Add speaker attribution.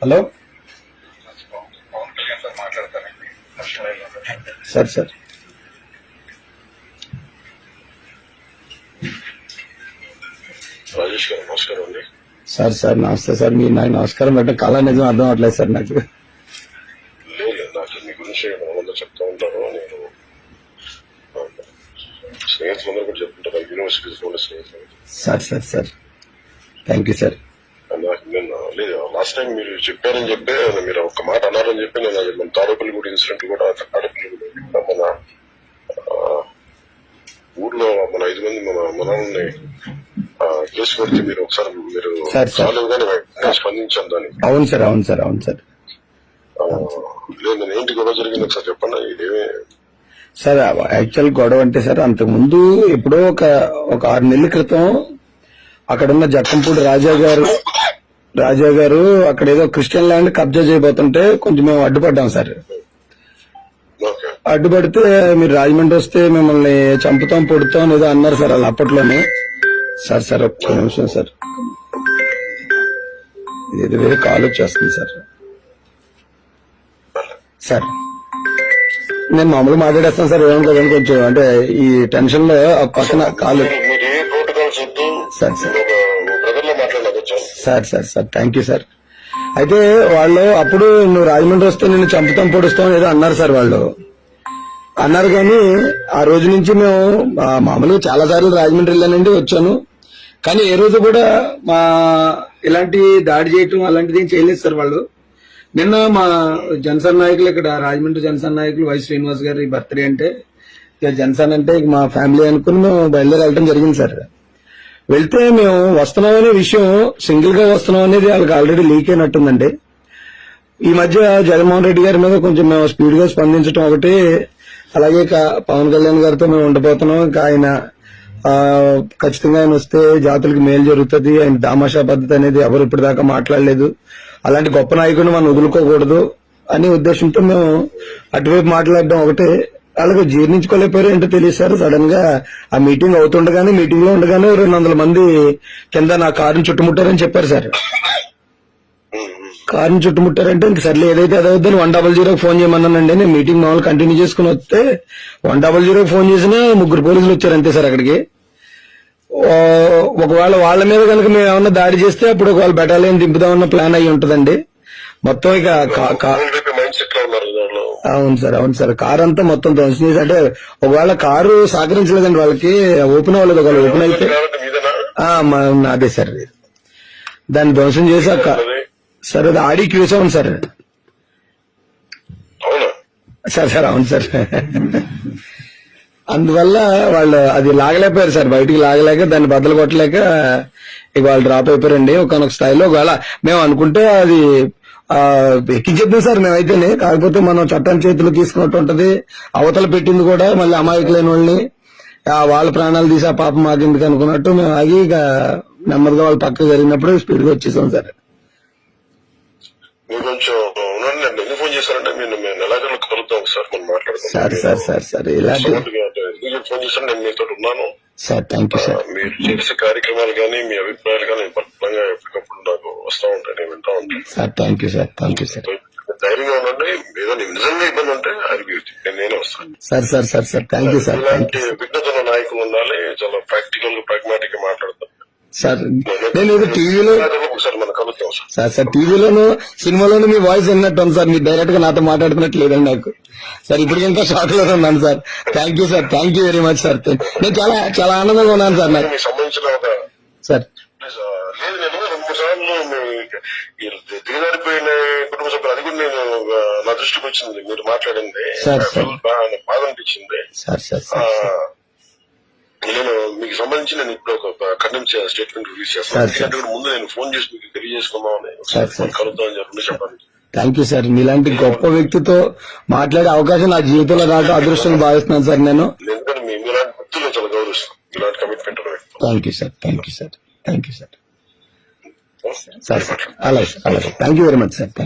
Speaker 1: Hello sir sir
Speaker 2: Rajesh గారు నమస్కారం అండి.
Speaker 1: సార్ సార్ నమస్తే సార్. మీరు నాకు నమస్కారం పెట్టడం కళ నిజం అర్థం అవట్లేదు సార్ నాకు.
Speaker 2: లేదు నాకు మీ గురించి అందరూ చెప్తా ఉంటాను. నేను స్నేహితులందరూ కూడా చెప్తుంటారు, యూనివర్సిటీస్ కూడా స్నేహితులు.
Speaker 1: Sir sir sir thank you sir.
Speaker 2: నాకు నేను లేదు లాస్ట్ టైం మీరు చెప్పారని చెప్పి మీరు ఒక మాట అన్నారని చెప్పి నేను అది మన తాడేపల్లి కూడా ఇన్సిడెంట్ కూడా తాడేపల్లి మన ఊర్లో మన 5 మంది మన మనల్ని కేసు కొడితే మీరు ఒకసారి మీరు చాలుగానే స్పందించాను దాన్ని.
Speaker 1: అవును సార్ అవును సార్ అవును సార్.
Speaker 2: లేదు నేను ఏంటి గొడవ జరిగింది ఒకసారి చెప్పండి. ఇదేమే
Speaker 1: సార్ యాక్చువల్ గొడవ అంటే సార్ అంతకు ముందు ఎప్పుడో ఒక 6 నెలల క్రితం అక్కడున్న జక్కంపూడి రాజా గారు అక్కడ ఏదో క్రిస్టియన్ ల్యాండ్ కబ్జా చేయబోతుంటే కొంచెం మేము అడ్డుపడ్డాం సార్. అడ్డుపడితే మీరు రాజమండ్రి వస్తే మిమ్మల్ని చంపుతాం పొడుతాం ఏదో అన్నారు సార్ వాళ్ళు అప్పట్లోనే. సార్ సార్ ఒక్క నిమిషం సార్, ఇది వేరే కాల్ వచ్చేస్తుంది సార్. సార్ నేను మామూలుగా మాట్లాడేస్తాను సార్, ఏమనుకోదని కొంచెం అంటే ఈ టెన్షన్ లో పక్కన call. Sir sir sir sir sir thank you sir. అయితే వాళ్ళు అప్పుడు నువ్వు రాజమండ్రి వస్తే నిన్ను చంపుతాం పొడుస్తాం ఏదో అన్నారు సార్ వాళ్ళు అన్నారు. కానీ ఆ రోజు నుంచి మేము మామూలుగా చాలా సార్లు రాజమండ్రి వెళ్ళానండి వచ్చాను, కానీ ఏ రోజు కూడా మా ఇలాంటి దాడి చేయటం అలాంటిది ఏం చేయలేదు సార్ వాళ్ళు. నిన్న మా జనసేన నాయకులు ఇక్కడ రాజమండ్రి జనసేన నాయకులు వై శ్రీనివాస్ గారి బర్త్డే అంటే ఇక జనసేన అంటే ఇక మా ఫ్యామిలీ అనుకుని మేము బయలుదేరి వెళ్ళడం జరిగింది సార్. వెళ్తే మేము వస్తున్నాం అనే విషయం సింగిల్ గా వస్తున్నాం అనేది వాళ్ళకి ఆల్రెడీ లీక్ అయినట్టుందండి. ఈ మధ్య జగన్మోహన్ రెడ్డి గారి మీద కొంచెం మేము స్పీడ్ గా స్పందించడం ఒకటి, అలాగే పవన్ కళ్యాణ్ గారితో మేము ఉండబోతున్నాం. ఇంకా ఆయన ఖచ్చితంగా ఆయన వస్తే జాతులకు మేలు జరుగుతుంది, ఆయన దామాషా పద్ధతి అనేది ఎవరు ఇప్పటిదాకా మాట్లాడలేదు, అలాంటి గొప్ప నాయకుడిని మనం వదులుకోకూడదు అనే ఉద్దేశంతో మేము అటువైపు మాట్లాడడం ఒకటే. అలాగే జీర్ణించుకోలేకపోయారు ఏంటో తెలియదు సార్. సడన్ గా ఆ మీటింగ్ అవుతుండగానే మీటింగ్ లో ఉండగానే 200 మంది కింద నా కారుని చుట్టుముట్టారని చెప్పారు సార్. కారుని చుట్టుముట్టారంటే ఇంక సర్లే ఏదైతే అదవుద్దని 100 ఫోన్ చేయమన్నానండి. నేను మీటింగ్ మామూలు కంటిన్యూ చేసుకుని వస్తే 100 ఫోన్ చేసినా 3 పోలీసులు వచ్చారు అంతే సార్ అక్కడికి. ఒకవేళ వాళ్ళ మీద కనుక మేము ఏమన్నా దాడి చేస్తే అప్పుడు ఒకవేళ బెటాలియన్ దింపుదామన్న ప్లాన్ అయ్యి ఉంటదండి మొత్తం. ఇక అవును సార్ అవును సార్. కారు అంతా మొత్తం ధ్వంసం చేసి, అంటే ఒకవేళ కారు సహకరించలేదండి వాళ్ళకి, ఓపెన్ అవ్వలేదు. ఒకవేళ ఓపెన్ అయితే అదే సార్ దాన్ని ధ్వంసం చేశాక సార్ అది ఆడి క్యూసాం సార్. సార్ సార్ అవును సార్. అందువల్ల వాళ్ళు అది లాగలేకపోయారు సార్, బయటికి లాగలేక దాన్ని బద్దలు కొట్టలేక ఇక వాళ్ళు డ్రాప్ అయిపోయారండి ఒకనొక స్థాయిలో. ఒకవేళ మేము అనుకుంటే అది ఎక్కించేద్దాం సార్ మేమైతేనే, కాకపోతే మనం చట్టాన్ని చేతులు తీసుకున్నట్టు ఉంటది. అవతల పెట్టింది కూడా మళ్ళీ అమాయకులైన వాళ్ళని వాళ్ళ ప్రాణాలు తీసి ఆ పాపం మాకెందుకు అనుకున్నట్టు మేము ఆగి ఇక నెమ్మదిగా వాళ్ళ పక్కకు జరిగినప్పుడు స్పీడ్ గా వచ్చేసాం సార్.
Speaker 2: ఫోన్ చేశారంటే మేము ఎలాగైనా కలుద్దాం సార్, మనం మాట్లాడదాం
Speaker 1: సార్ సార్ సార్ సార్ ఇలాంటి
Speaker 2: ఫోన్ చేశాను. నేను మీతో ఉన్నాను
Speaker 1: సార్. Thank you sir.
Speaker 2: మీరు చేసే కార్యక్రమాలు కానీ మీ అభిప్రాయాలు కానీ బలంగా ఎప్పటికప్పుడు నాకు వస్తూ ఉంటాయి, నేను వింటా ఉంటాను
Speaker 1: sir. Thank you sir. Thank you sir.
Speaker 2: ధైర్యంగా ఉండండి. ఏదో నిజంగా ఇబ్బంది ఉంటే నేనే వస్తాను
Speaker 1: sir. Sir sir sir thank you sir.
Speaker 2: ఇలాంటి విఘ్నతల నాయకులు ఉండాలి, చాలా ప్రాక్టికల్ ప్రాగ్మాటిక్ గా మాట్లాడతాం
Speaker 1: సార్. నేను ఏదో టీవీలో
Speaker 2: మనం కలుద్దాం
Speaker 1: సార్. సార్ టీవీలోను సినిమాలోను మీ వాయిస్ విన్నట్టు ఉంది సార్, మీరు డైరెక్ట్ గా నాతో మాట్లాడుతున్నట్టు లేదండి నాకు సార్. ఇప్పుడు ఇంకా షాక్ లో ఉన్నాను sir. Thank you sir. Thank you very much sir. నేను చాలా చాలా ఆనందంగా ఉన్నాను సార్. నాకు
Speaker 2: సంబంధించిన
Speaker 1: సార్
Speaker 2: లేదు, నేను 2-3 సార్లు దిగజారిపోయిన కుటుంబ సభ్యులు అది కూడా నేను నా దృష్టికి వచ్చింది మీరు మాట్లాడింది. బాధ అనిపించింది సార్. నేను మీకు సంబంధించి నేను ఇప్పుడు ఒక ఖండించే స్టేట్మెంట్ రిలీజ్ చేస్తాను. ముందు నేను ఫోన్ చేసి మీకు తెలియజేసుకుందామని కలుద్దామని చెప్పండి.
Speaker 1: Thank you sir. మీలాంటి గొప్ప వ్యక్తితో మాట్లాడే అవకాశం నా జీవితంలో రావడం అదృష్టంగా భావిస్తున్నాను సార్. నేను
Speaker 2: ఎందుకంటే మీలాంటి వ్యక్తులు చాలా గౌరవిస్తాను, ఇలాంటి commitment.
Speaker 1: Thank you sir. Thank you sir. Thank you sir. Sir అలాగే సార్. అలాగే thank you very much sir. Thank you.